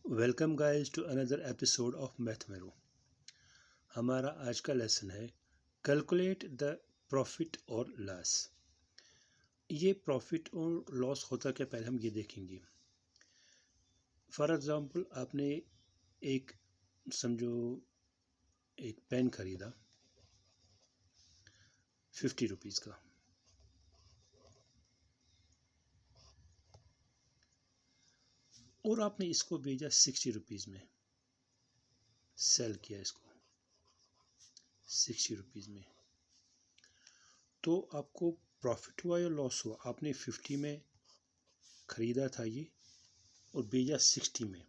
Welcome guys to another episode of math मेरो। हमारा आज का लेसन है कैलकुलेट द प्रॉफिट और लॉस। ये प्रॉफिट और लॉस होता क्या, पहले हम ये देखेंगे। फॉर एग्ज़ाम्पल आपने एक समझो एक पेन ख़रीदा 50 रुपीज़ का, और आपने इसको भेजा 60 रुपीज़ में, सेल किया इसको 60 रुपीज़ में, तो आपको प्रॉफिट हुआ या लॉस हुआ? आपने 50 में ख़रीदा था ये और भेजा 60 में,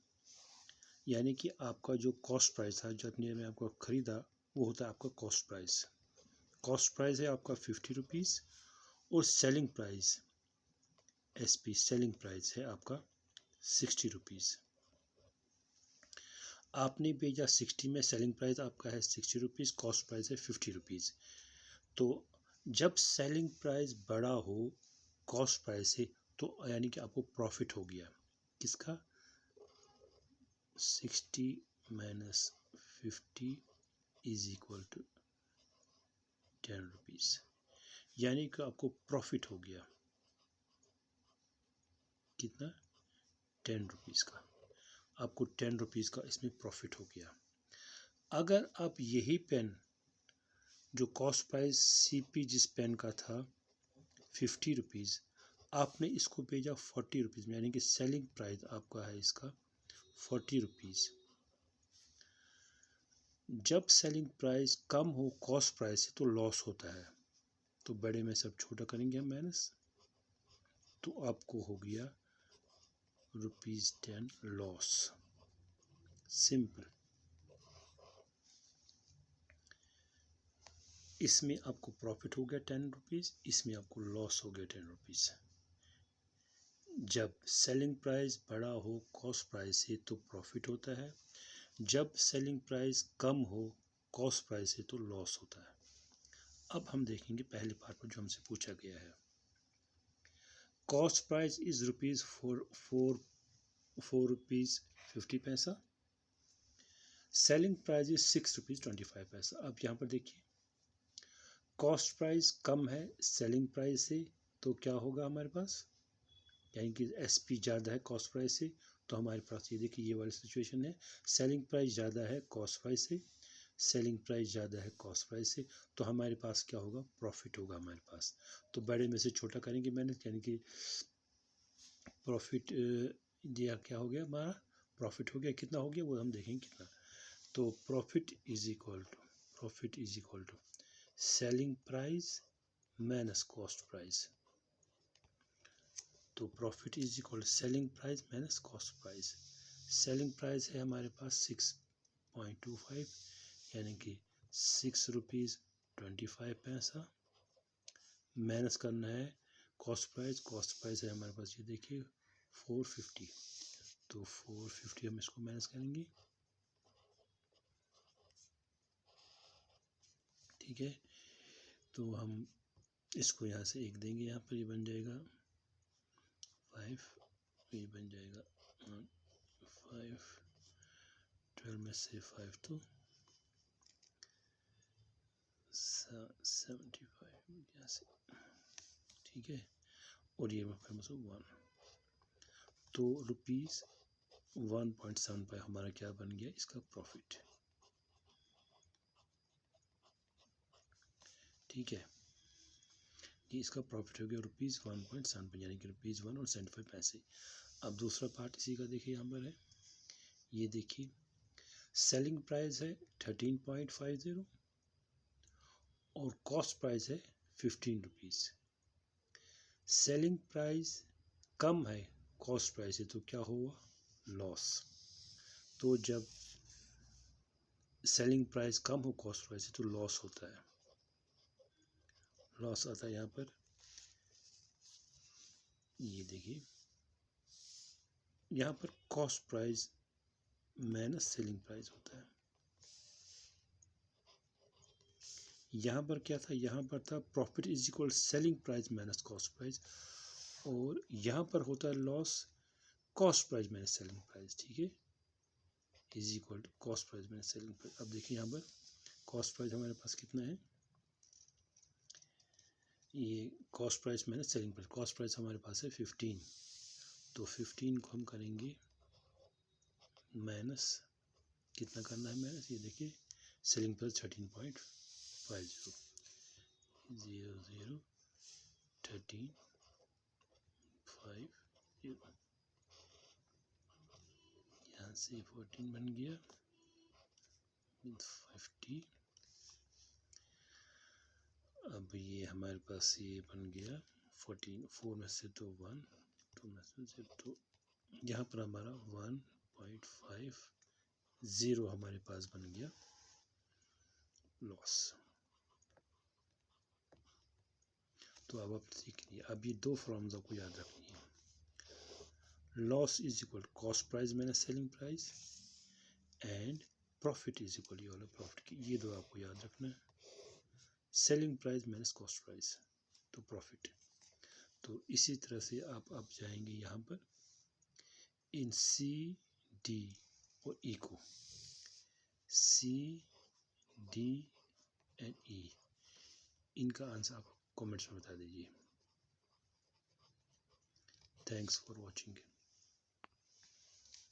यानी कि आपका जो कॉस्ट प्राइस था, जितने में आपको ख़रीदा, वो होता है आपका कॉस्ट प्राइस। कॉस्ट प्राइस है आपका 50 रुपीज़ और selling price SP selling price है आपका 60 रुपीज़। आपने भेजा 60 में, सेलिंग प्राइस आपका है 60 रुपीज़, कॉस्ट प्राइस है 50 रुपीज़। तो जब सेलिंग प्राइस बड़ा हो कॉस्ट प्राइस से, तो यानी कि आपको प्रॉफिट हो गया। किसका? 60 minus 50 is equal to 10 rupees, यानी कि आपको प्रॉफिट हो गया। कितना? 10 रुपीज़ का। आपको 10 रुपीज़ का इसमें प्रॉफिट हो गया। अगर आप यही पेन जो कॉस्ट प्राइस CP जिस पेन का था 50 रुपीज़, आपने इसको भेजा 40 रुपीज़ में, यानी कि सेलिंग प्राइस आपका है इसका 40 रुपीज़। जब सेलिंग प्राइस कम हो कॉस्ट प्राइस से, तो लॉस होता है। तो बड़े में सब छोटा करेंगे हम माइनस, तो आपको हो गया ₹10 लॉस। सिंपल। इसमें आपको प्रॉफिट हो गया 10 रुपीज़, इसमें आपको लॉस हो गया 10 रुपीज़। जब सेलिंग प्राइस बड़ा हो कॉस्ट प्राइस से, तो प्रॉफिट होता है। जब सेलिंग प्राइस कम हो कॉस्ट प्राइस से, तो लॉस होता है। अब हम देखेंगे पहले पार्ट पर जो हमसे पूछा गया है। Cost price is ₹4.50। Selling price is ₹6.25। अब यहाँ पर देखिए, कॉस्ट प्राइस कम है सेलिंग प्राइस से, तो क्या होगा हमारे पास, यानी कि SP ज़्यादा है कॉस्ट प्राइस से, तो हमारे पास ये देखिए ये वाली सिचुएशन है। सेलिंग प्राइस ज़्यादा है कॉस्ट प्राइस से, सेलिंग प्राइस ज़्यादा है कॉस्ट प्राइस से, तो हमारे पास क्या होगा? प्रॉफिट होगा हमारे पास। तो बड़े में से छोटा करेंगे मैंने, यानी कि प्रॉफिट दिया क्या हो गया हमारा? प्रॉफिट हो गया। कितना हो गया वो हम देखेंगे कितना। तो profit is equal to selling price minus cost price. तो profit is equal selling price minus cost price. Selling price है हमारे पास 6.25, यानी कि 6.25 माइनस करना है कॉस्ट प्राइस है हमारे पास, ये देखिए 450। तो 450 हम इसको माइनस करेंगे, ठीक है। तो हम इसको यहाँ से 1 देंगे, यहाँ पर ये बन जाएगा 5, ये बन जाएगा 5, 12 में से 5 तो 75 यहाँ से, ठीक है। और ये 1, तो ₹1.75 हमारा क्या बन गया इसका प्रॉफिट, ठीक है। ये इसका प्रॉफिट हो गया ₹1.75, यानी कि ₹1.75। अब दूसरा पार्ट इसी का देखिए, यहाँ पर है, ये देखिए सेलिंग प्राइस है 13.50 और कॉस्ट प्राइस है 15 रुपीज़। सेलिंग प्राइस कम है कॉस्ट प्राइस है, तो क्या हुआ? लॉस। तो जब सेलिंग प्राइस कम हो कॉस्ट प्राइस से, तो लॉस होता है, लॉस आता है। यहाँ पर ये देखिए, यहाँ पर cost price minus selling price होता है। यहाँ पर क्या था? यहाँ पर था profit is equal selling price minus cost price, और यहाँ पर होता है loss cost price minus selling price, ठीक है। Is equal to cost price minus selling price. अब देखिए यहाँ पर कॉस्ट प्राइस हमारे पास कितना है, ये cost price minus selling price. Cost price हमारे पास है 15, तो 15 को हम करेंगे माइनस, कितना करना है माइनस, ये देखिए सेलिंग प्राइस 13.50, 00 13.50, यहाँ से 14 बन गया 50। अब ये हमारे पास ये बन गया 14, 4 में से तो 1, 2 में से तो यहाँ पर हमारा 1.50 हमारे पास बन गया लॉस। तो अब आप देखिए, अब ये दो फॉर्मूला को याद रखनी है, loss is equal cost price minus selling price and profit is equal, ये वाला प्रॉफिट की, ये दो आपको याद रखना है, selling price minus cost price तो प्रॉफिट। तो इसी तरह से आप अब जाएंगे यहाँ पर इन सी डी और ई को, सी डी एंड ई, इनका आंसर आप कमेंट्स में बता दीजिए। Thanks for watching.